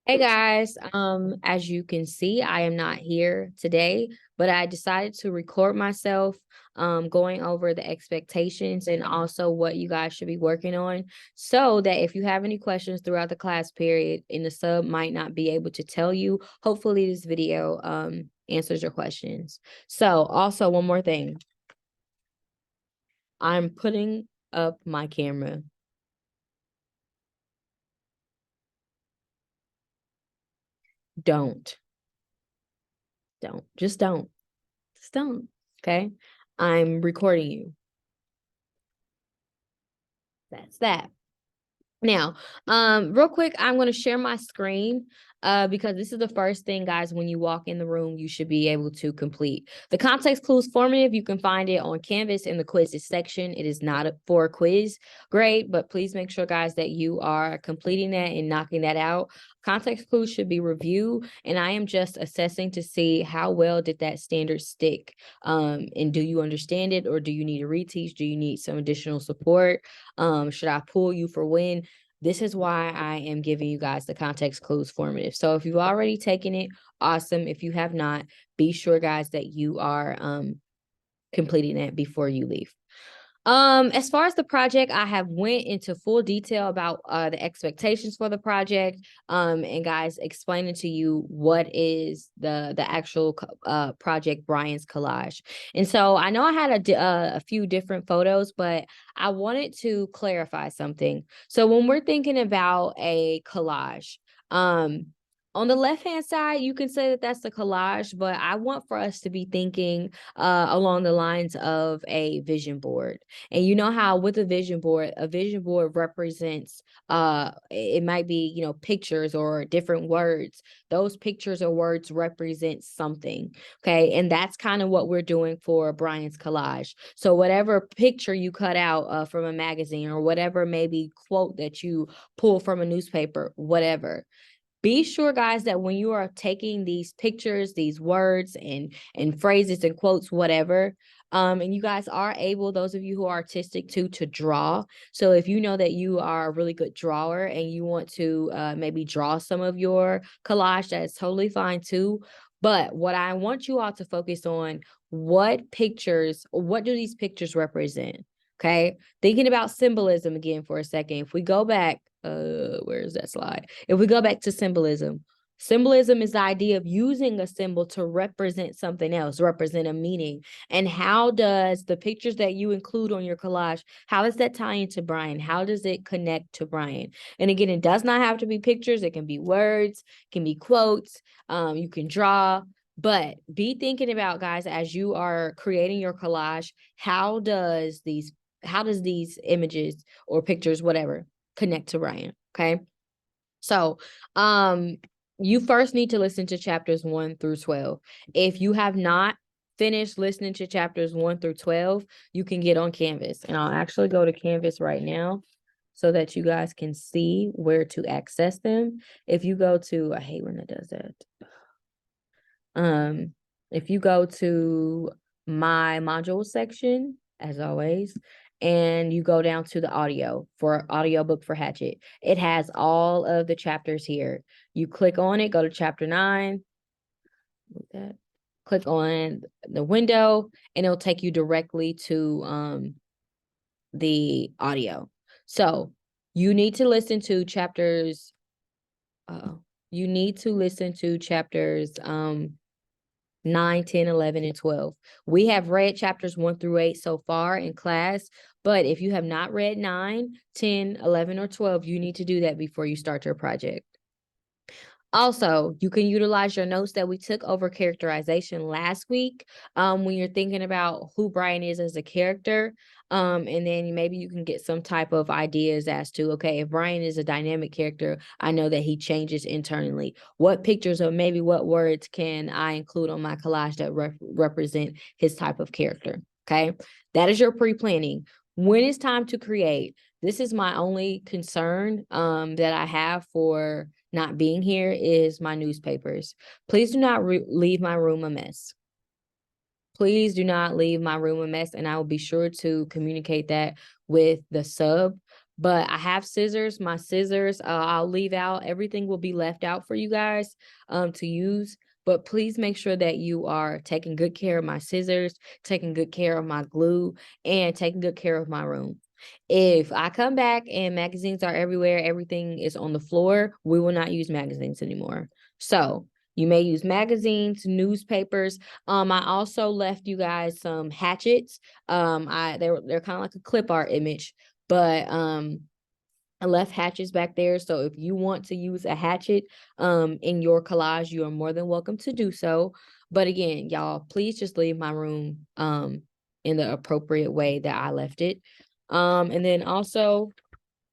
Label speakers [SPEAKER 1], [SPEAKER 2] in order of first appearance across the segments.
[SPEAKER 1] Hey guys, as you can see, I am not here today, but I decided to record myself going over the expectations and also what you guys should be working on so that if you have any questions throughout the class period and the sub might not be able to tell you, hopefully this video answers your questions. So also one more thing. I'm putting up my camera. Don't. Just don't. Just don't. Okay. I'm recording you. That's that. Now, real quick, I'm going to share my screen because this is the first thing, guys, when you walk in the room, you should be able to complete. The context clues formative, you can find it on Canvas in the quizzes section. It is not for a quiz grade, but please make sure, guys, that you are completing that and knocking that out. Context clues should be review, and I am just assessing to see how well did that standard stick. And do you understand it, or do you need a reteach? Do you need some additional support? Should I pull you for when? This is why I am giving you guys the context clues formative. So if you've already taken it, awesome. If you have not, be sure, guys, that you are completing it before you leave. As far as the project, I have went into full detail about the expectations for the project. And guys, explaining to you what is the actual project Brian's collage. And so I know I had a few different photos, but I wanted to clarify something. So when we're thinking about a collage, on the left-hand side, you can say that that's the collage, but I want for us to be thinking along the lines of a vision board. And you know how with a vision board represents it might be, pictures or different words. Those pictures or words represent something. Okay. And that's kind of what we're doing for Brian's collage. So whatever picture you cut out from a magazine or whatever maybe quote that you pull from a newspaper, whatever, be sure, guys, that when you are taking these pictures, these words and phrases and quotes, whatever, and you guys are able, those of you who are artistic too, to draw. So if you know that you are a really good drawer and you want to maybe draw some of your collage, that is totally fine too. But what I want you all to focus on, what do these pictures represent? Okay. Thinking about symbolism again for a second. If we go back, where is that slide? If we go back to symbolism, symbolism is the idea of using a symbol to represent something else, represent a meaning. And how does the pictures that you include on your collage, how does that tie into Brian? How does it connect to Brian? And again, it does not have to be pictures. It can be words, it can be quotes. You can draw. But be thinking about, guys, as you are creating your collage, how does these images or pictures, whatever, connect to Brian? Okay. So, you first need to listen to chapters 1 through 12. If you have not finished listening to chapters 1 through 12, you can get on Canvas. And I'll actually go to Canvas right now so that you guys can see where to access them. If you go to, I hate when it does that. If you go to my module section, as always, and you go down to the audio for audiobook for Hatchet, it has all of the chapters here. You click on it, go to chapter 9, click on the window, and it'll take you directly to the audio. So you need to listen to chapters. You need to listen to chapters 9, 10, 11, and 12. We have read chapters 1 through 8 so far in class, but if you have not read 9, 10, 11, or 12, you need to do that before you start your project. Also, you can utilize your notes that we took over characterization last week when you're thinking about who Brian is as a character. And then maybe you can get some type of ideas as to, okay, if Brian is a dynamic character, I know that he changes internally. What pictures or maybe what words can I include on my collage that represent his type of character? Okay, that is your pre-planning. When it's time to create, this is my only concern that I have for not being here is my newspapers. Please do not leave my room a mess. Please do not leave my room a mess, and I will be sure to communicate that with the sub. but I have scissors. My scissors, I'll leave out. Everything will be left out for you guys to use. But please make sure that you are taking good care of my scissors, taking good care of my glue, and taking good care of my room. If I come back and magazines are everywhere, everything is on the floor, we will not use magazines anymore. So you may use magazines, newspapers. I also left you guys some hatchets. They're kind of like a clip art image, but I left hatchets back there. So if you want to use a hatchet in your collage, you are more than welcome to do so. But again, y'all, please just leave my room in the appropriate way that I left it. And then also,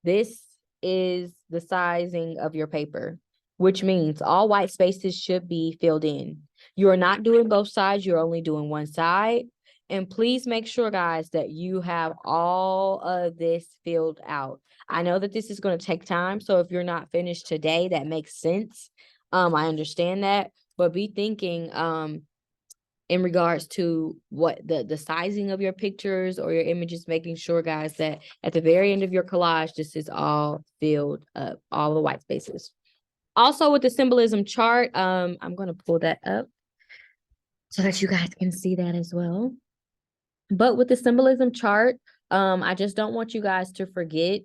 [SPEAKER 1] this is the sizing of your paper, which means all white spaces should be filled in. You are not doing both sides, you're only doing one side. And please make sure, guys, that you have all of this filled out. I know that this is going to take time, so if you're not finished today, that makes sense. I understand that, but be thinking in regards to what the sizing of your pictures or your images, making sure, guys, that at the very end of your collage, this is all filled up, all the white spaces. Also with the symbolism chart, I'm going to pull that up so that you guys can see that as well. But with the symbolism chart, I just don't want you guys to forget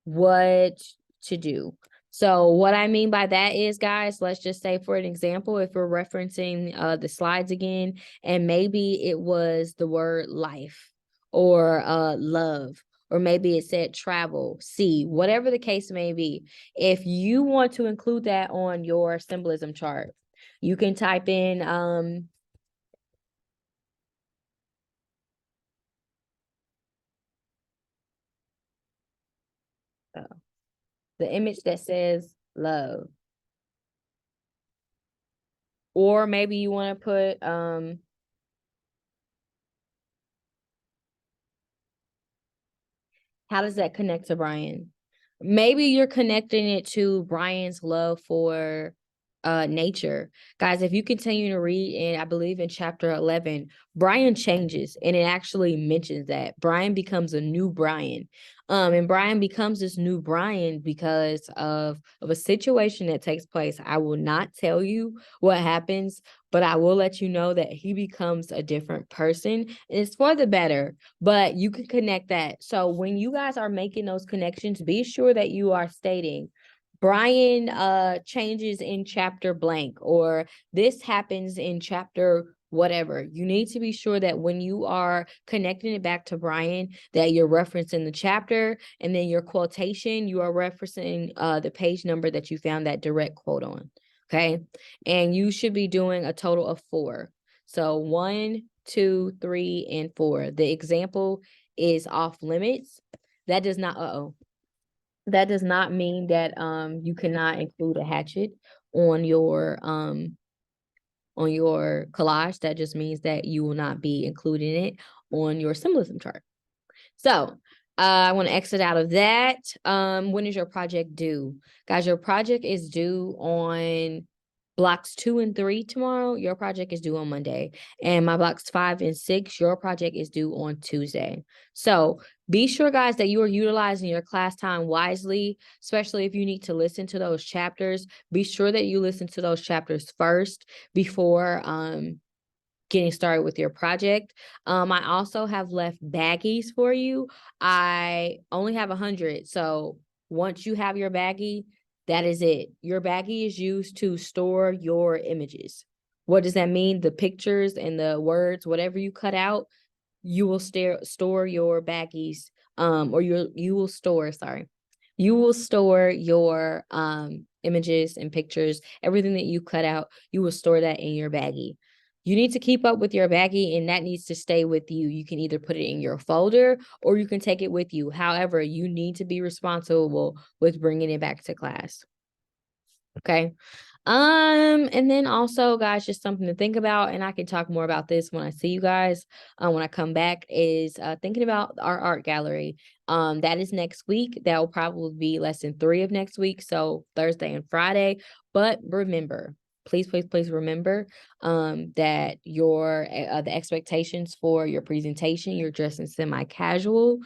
[SPEAKER 1] what to do. So what I mean by that is, guys, let's just say, for an example, if we're referencing the slides again, and maybe it was the word life or love, or maybe it said travel, see, whatever the case may be. If you want to include that on your symbolism chart, you can type in the image that says love. Or maybe you want to put how does that connect to Brian? Maybe you're connecting it to Brian's love for nature. Guys, if you continue to read, and I believe in chapter 11, Brian changes, and it actually mentions that Brian becomes a new Brian. And Brian becomes this new Brian because of a situation that takes place. I will not tell you what happens, but I will let you know that he becomes a different person, and it's for the better. But you can connect that. So when you guys are making those connections, be sure that you are stating Brian changes in chapter blank, or this happens in chapter whatever. You need to be sure that when you are connecting it back to Brian, that you're referencing the chapter, and then your quotation, you are referencing the page number that you found that direct quote on. Okay. And you should be doing a total of 4. So 1, 2, 3, and 4. The example is off limits. That does not, that does not mean that you cannot include a hatchet on your collage. That just means that you will not be including it on your symbolism chart. So I want to exit out of that. When is your project due? Guys, your project is due on blocks 2 and 3 tomorrow. Your project is due on Monday. And my blocks 5 and 6, your project is due on Tuesday. So be sure, guys, that you are utilizing your class time wisely, especially if you need to listen to those chapters. Be sure that you listen to those chapters first before getting started with your project. I also have left baggies for you. I only have 100. So once you have your baggie, that is it. Your baggie is used to store your images. What does that mean? The pictures and the words, whatever you cut out, you will store your baggies, or you will store, sorry. You will store your images and pictures, everything that you cut out, you will store that in your baggie. You need to keep up with your baggie, and that needs to stay with you. You can either put it in your folder or you can take it with you. However, you need to be responsible with bringing it back to class. Okay. And then also, guys, just something to think about, and I can talk more about this when I see you guys, when I come back, is thinking about our art gallery. That is next week. That will probably be lesson 3 of next week, so Thursday and Friday. But remember, please, please, please remember that your the expectations for your presentation, you're dressing semi-casual.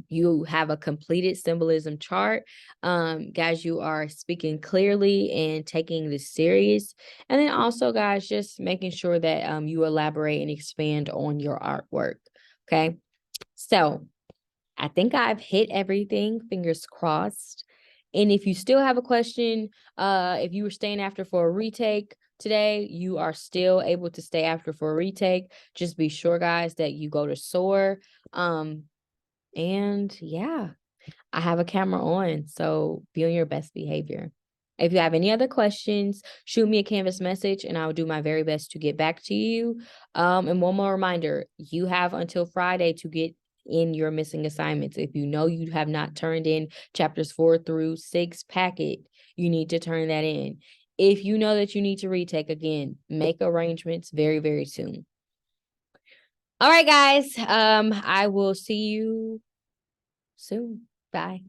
[SPEAKER 1] You have a completed symbolism chart. Guys, you are speaking clearly and taking this serious. And then also, guys, just making sure that you elaborate and expand on your artwork. Okay. So I think I've hit everything, fingers crossed. And if you still have a question, if you were staying after for a retake today, you are still able to stay after for a retake. Just be sure, guys, that you go to SOAR. And yeah, I have a camera on, so be on your best behavior. If you have any other questions, shoot me a Canvas message and I'll do my very best to get back to you. And one more reminder, you have until Friday to get in your missing assignments. If you know you have not turned in chapters 4 through 6 packet, you need to turn that in. If you know that you need to retake again, make arrangements very, very soon. All right, guys. I will see you soon. Bye.